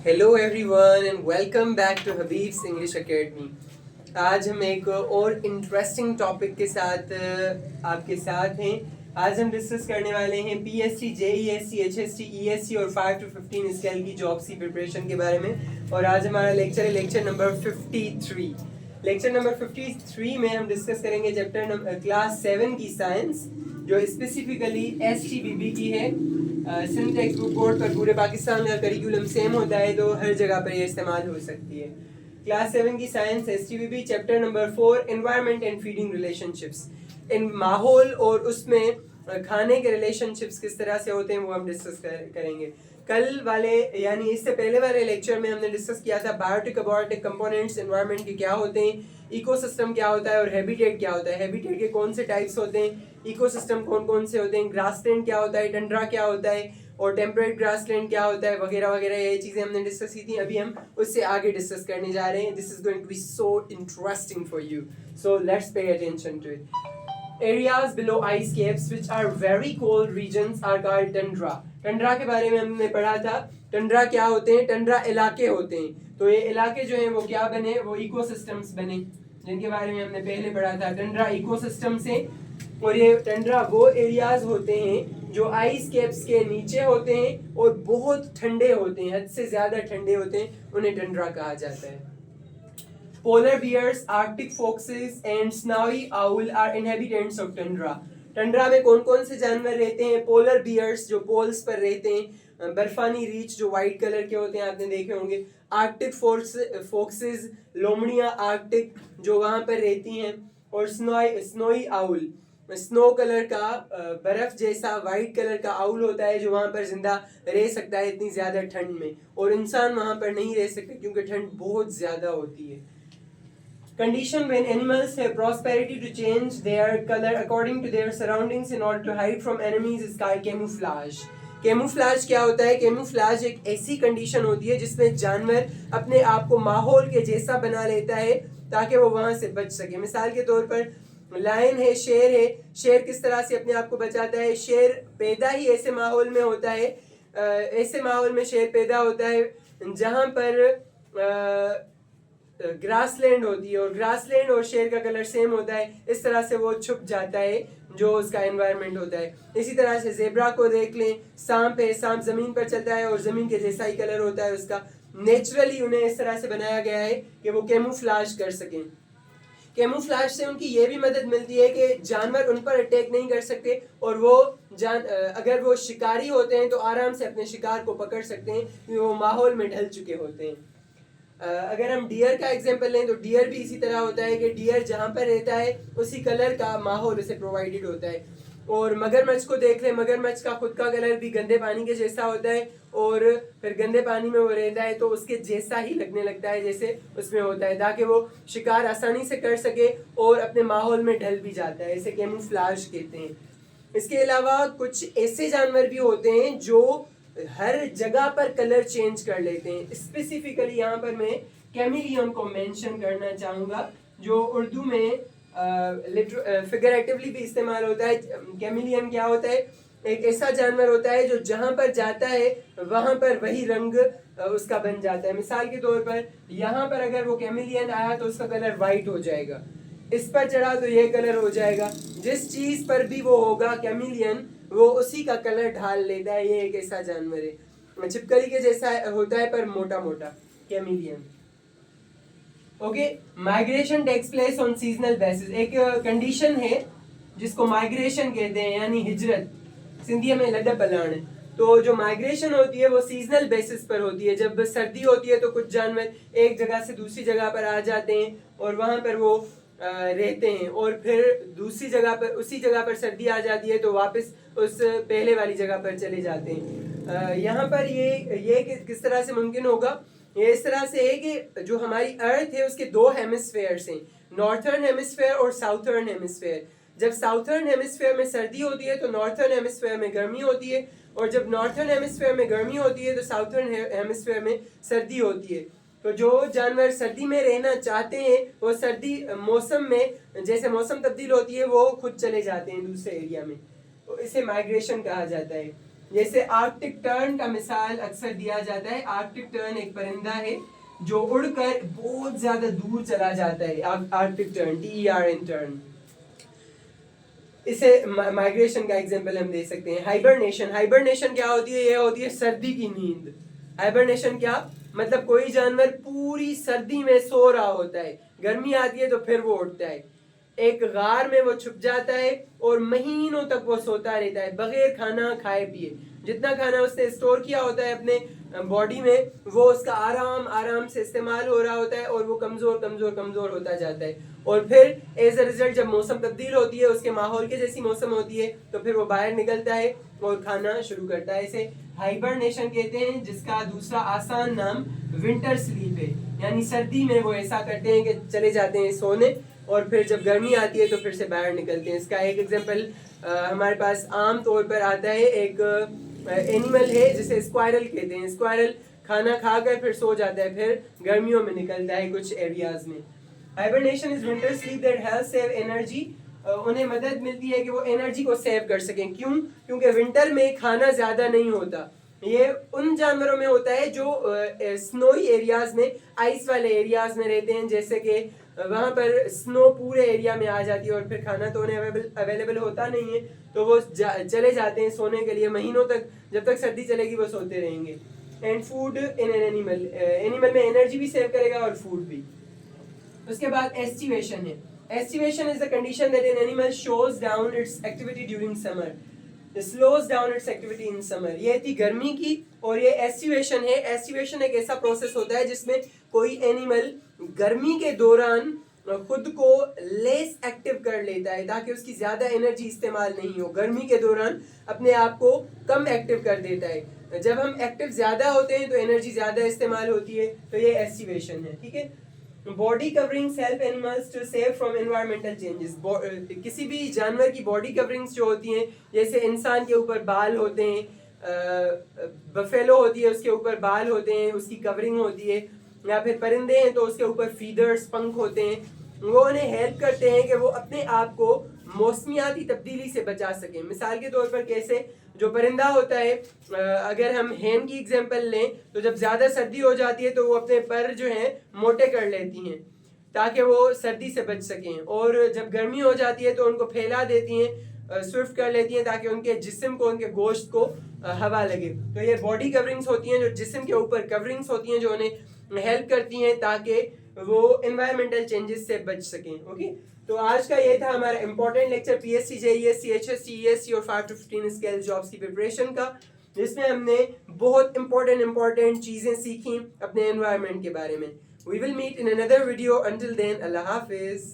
Hello everyone and welcome back to Habib's English academy. आज हम एक और इंटरेस्टिंग टॉपिक के साथ आपके साथ हैं। आज हम डिस्कस करने वाले हैं पीएससी, जेईएससी, एचएसटी, ईएससी और 5 to 15 स्केल की जॉब्स की प्रिपरेशन के बारे में। और आज हमारा लेक्चर है लेक्चर नंबर 53। लेक्चर नंबर 53 में हम डिस्कस करेंगे चैप्टर नंबर क्लास 7 की साइंस, जो स्पेसिफिकली एसटीबीबी की है। सिंध टेक्स्ट बुक बोर्ड पर पूरे पाकिस्तान का करिकुलम सेम होता है, तो हर जगह पर ये इस्तेमाल हो सकती है। क्लास 7 की science STBB chapter number 4 environment and feeding relationships. इन माहौल और उसमें खाने के रिलेशनशिप्स किस तरह से होते हैं वो हम डिस्कस करेंगे। कल वाले यानी इससे पहले वाले लेक्चर में हमने डिस्कस किया था बायोटिक अबायोटिक कंपोनेंट्स एनवायरनमेंट के क्या होते हैं, इकोसिस्टम क्या होता है और हैबिटेट क्या होता है। हैबिटेट के कौन से टाइप्स होते हैं, इकोसिस्टम कौन कौन से होते हैं, ग्रासलैंड क्या होता है, टंड्रा क्या होता है और टेम्परेट ग्रासलैंड क्या होता है, वगैरह वगैरह ये चीज़ें हमने डिस्कस की थी। अभी हम उससे आगे डिस्कस करने जा रहे हैं। This is going to be so interesting for you, so let's pay attention to it. Areas below ice caps which are very cold regions are called tundra. Tundra के बारे में हमने पढ़ा था। टंड्रा क्या होते हैं? टंड्रा इलाके होते हैं। तो ये इलाके जो हैं वो क्या बने? वो इकोसिस्टम्स बने, जिनके बारे में हमने पहले पढ़ा था। टंड्रा इकोसिस्टम से, और ये टंड्रा वो एरियाज होते हैं जो आइस कैप्स के नीचे होते हैं और बहुत ठंडे होते हैं, हद से ज्यादा ठंडे होते हैं, उन्हें टंड्रा कहा जाता है। Polar bears, Arctic foxes and snowy owl are inhabitants of tundra. Tundra में कौन कौन से जानवर रहते हैं? पोलर बियर्स जो पोल्स पर रहते हैं, बर्फानी रीछ जो वाइट कलर के होते हैं, आपने देखे होंगे। आर्कटिक फोक्सेस, लोमड़ियाँ आर्कटिक जो वहाँ पर रहती हैं, और स्नोई आउल, स्नो कलर का बर्फ जैसा वाइट कलर का आउल होता है जो वहाँ पर जिंदा रह सकता है इतनी ज्यादा ठंड में, और इंसान वहाँ पर नहीं रह सकते क्योंकि ठंड बहुत ज्यादा होती है। Condition when animals have prosperity to change their color according to their surroundings in order to hide from enemies is called camouflage. कैमूफ्लाज क्या होता है? कैमूफ्लाज एक ऐसी कंडीशन होती है जिसमें जानवर अपने आप को माहौल के जैसा बना लेता है ताकि वो वहां से बच सके। मिसाल के तौर पर लायन है, शेर है। शेर किस तरह से अपने आप को बचाता है? शेर पैदा ही ऐसे माहौल में होता है, ऐसे माहौल में शेर पैदा होता है जहां पर ग्रासलैंड होती है, और ग्रासलैंड और शेर का कलर सेम होता है। इस तरह से वो छुप जाता है जो उसका एनवायरनमेंट होता है। इसी तरह से जेब्रा को देख लें, सांप है, सांप जमीन पर चलता है और जमीन के जैसा ही कलर होता है उसका। नेचुरली उन्हें इस तरह से बनाया गया है कि वो कैमूफ्लाज कर सकें। कैमूफ्लाज से उनकी ये भी मदद मिलती है कि जानवर उन पर अटैक नहीं कर सकते, और वो अगर वो शिकारी होते हैं तो आराम से अपने शिकार को पकड़ सकते हैं क्योंकि वो माहौल में ढल चुके होते हैं। अगर हम डियर का एग्जांपल लें तो डियर भी इसी तरह होता है कि डियर जहाँ पर रहता है उसी कलर का माहौल उसे प्रोवाइडेड होता है। और मगरमच्छ को देख लें, मगरमच्छ का खुद का कलर भी गंदे पानी के जैसा होता है, और फिर गंदे पानी में वो रहता है तो उसके जैसा ही लगने लगता है जैसे उसमें होता है, ताकि वो शिकार आसानी से कर सके और अपने माहौल में ढल भी जाता है। इसे कैमूफ्लाज कहते हैं। इसके अलावा कुछ ऐसे जानवर भी होते हैं जो हर जगह पर कलर चेंज कर लेते हैं। स्पेसिफिकली यहाँ पर मैं कैमिलियन को मेंशन करना चाहूँगा, जो उर्दू में फिगरेटिवली भी इस्तेमाल होता है। कैमिलियन क्या होता है? एक ऐसा जानवर होता है जो जहाँ पर जाता है वहाँ पर वही रंग उसका बन जाता है। मिसाल के तौर पर यहाँ पर अगर वो कैमिलियन आया तो उसका कलर वाइट हो जाएगा, इस पर चढ़ा तो ये कलर हो जाएगा। जिस चीज पर भी वो होगा कैमिलियन, वो उसी का कलर ढाल लेता है। ये एक ऐसा जानवर है, छिपकली के जैसा होता है पर मोटा मोटा, chameleon. Okay, migration takes place on seasonal basis. एक कंडीशन है जिसको माइग्रेशन कहते हैं, यानी हिजरत, सिंधी में लड्डा पलाण। तो जो माइग्रेशन होती है वो सीजनल बेसिस पर होती है। जब सर्दी होती है तो कुछ जानवर एक जगह से दूसरी जगह पर आ जाते हैं और वहां पर वो रहते हैं, और फिर दूसरी जगह पर, उसी जगह पर सर्दी आ जाती है तो वापस उस पहले वाली जगह पर चले जाते हैं। यहाँ पर ये किस तरह से मुमकिन होगा? ये इस तरह से है कि जो हमारी अर्थ है उसके दो हेमिस्फेयर्स हैं, नॉर्थर्न हेमिस्फेयर और साउथर्न हेमिस्फेयर। जब साउथर्न हेमिस्फेयर में सर्दी होती है तो नॉर्थर्न हेमिस्फेयर में गर्मी होती है, और जब नॉर्थर्न हेमिस्फेयर में गर्मी होती है तो साउथर्न हेमिस्फेयर में सर्दी होती है। तो जो जानवर सर्दी में रहना चाहते हैं वो सर्दी मौसम में, जैसे मौसम तब्दील होती है, वो खुद चले जाते हैं दूसरे एरिया में, तो इसे माइग्रेशन कहा जाता है। जैसे आर्कटिक टर्न का मिसाल अक्सर दिया जाता है। आर्कटिक टर्न एक परिंदा है जो उड़कर बहुत ज्यादा दूर चला जाता है। Arctic tern, TERN turn. इसे माइग्रेशन का एग्जांपल हम दे सकते हैं। हाइबरनेशन, हाइबरनेशन क्या होती है? ये होती है सर्दी की नींद। हाइबरनेशन क्या मतलब? कोई जानवर पूरी सर्दी में सो रहा होता है, गर्मी आती है तो फिर वो उठता है, एक गार में वो छुप जाता है और महीनों तक वो सोता रहता है बगैर खाना खाए पिए। जितना खाना उसने स्टोर किया होता है अपने बॉडी में, वो उसका आराम आराम से इस्तेमाल हो रहा होता है और वो कमजोर कमजोर कमजोर होता जाता है। और फिर एज अ रिजल्ट जब मौसम तब्दील होती है, उसके माहौल के जैसी मौसम होती है, तो फिर वो बाहर निकलता है और खाना शुरू करता है। इसे हाइबरनेशन कहते हैं, जिसका दूसरा आसान नाम विंटर स्लीप है। यानी सर्दी में वो ऐसा करते हैं कि चले जाते हैं सोने और फिर जब गर्मी आती है तो फिर से बाहर निकलते हैं। इसका एक एग्जांपल हमारे पास आम तौर पर आता है। एक एनिमल है जिसे स्क्वायरल कहते हैं। स्क्वायरल खाना खाकर फिर सो जाता है, फिर गर्मियों में निकलता है कुछ एरियाज में। Hibernation is winter sleep that helps save energy. उन्हें मदद मिलती है कि वो एनर्जी को सेव कर सकें। क्यों? क्योंकि विंटर में खाना ज्यादा नहीं होता। ये उन जानवरों में होता है जो स्नोई एरियाज में, आइस वाले एरियाज में रहते हैं, जैसे कि वहां पर स्नो पूरे एरिया में आ जाती है और फिर खाना तो उन्हें अवेलेबल होता नहीं है, तो वो चले जाते हैं सोने के लिए महीनों तक। जब तक सर्दी चलेगी वो सोते रहेंगे। And food in an animal, animal में एनर्जी भी सेव करेगा और फूड भी। उसके बाद एस्टिवेशन है। Aestivation is the condition that an animal shows down it's activity during summer, slows down it's activity in summer. ये थी गर्मी की, और ये एस्टिवेशन है। एस्टिवेशन एक ऐसा प्रोसेस होता है जिसमें कोई एनिमल गर्मी के दौरान खुद को लेस एक्टिव कर लेता है ताकि उसकी ज्यादा एनर्जी इस्तेमाल नहीं हो। गर्मी के दौरान अपने आप को कम एक्टिव कर देता है। जब हम एक्टिव ज्यादा होते हैं तो एनर्जी ज्यादा इस्तेमाल होती है, तो ये एस्टिवेशन है। ठीक है। Body coverings help animals to save from environmental changes. किसी भी जानवर की बॉडी कवरिंग्स जो होती हैं, जैसे इंसान के ऊपर बाल होते हैं, बफेलो होती है उसके ऊपर बाल होते हैं, उसकी कवरिंग होती है, या फिर परिंदे हैं तो उसके ऊपर फीदर्स, पंख होते हैं। वो उन्हें हेल्प करते हैं कि वो अपने आप को मौसमियाती तब्दीली से बचा सकें। मिसाल के तौर पर कैसे? जो परिंदा होता है, अगर हम हेन की एग्जांपल लें, तो जब ज्यादा सर्दी हो जाती है तो वो अपने पर जो हैं मोटे कर लेती हैं ताकि वो सर्दी से बच सकें, और जब गर्मी हो जाती है तो उनको फैला देती हैं, स्विफ्ट कर लेती हैं ताकि उनके जिस्म को, उनके गोश्त को हवा लगे। तो ये बॉडी कवरिंग्स होती हैं, जो जिस्म के ऊपर कवरिंग्स होती हैं, जो उन्हें हेल्प करती हैं ताकि वो एनवायरमेंटल चेंजेस से बच सकें। ओके, तो आज का ये था हमारा important lecture PSC, JES, CHS, CESC और 5 to 15 स्केल जॉब्स की प्रिपरेशन का, जिसमें हमने बहुत इंपॉर्टेंट चीजें सीखी अपने एनवायरनमेंट के बारे में। We will meet in another video. Until then, Allah Hafiz.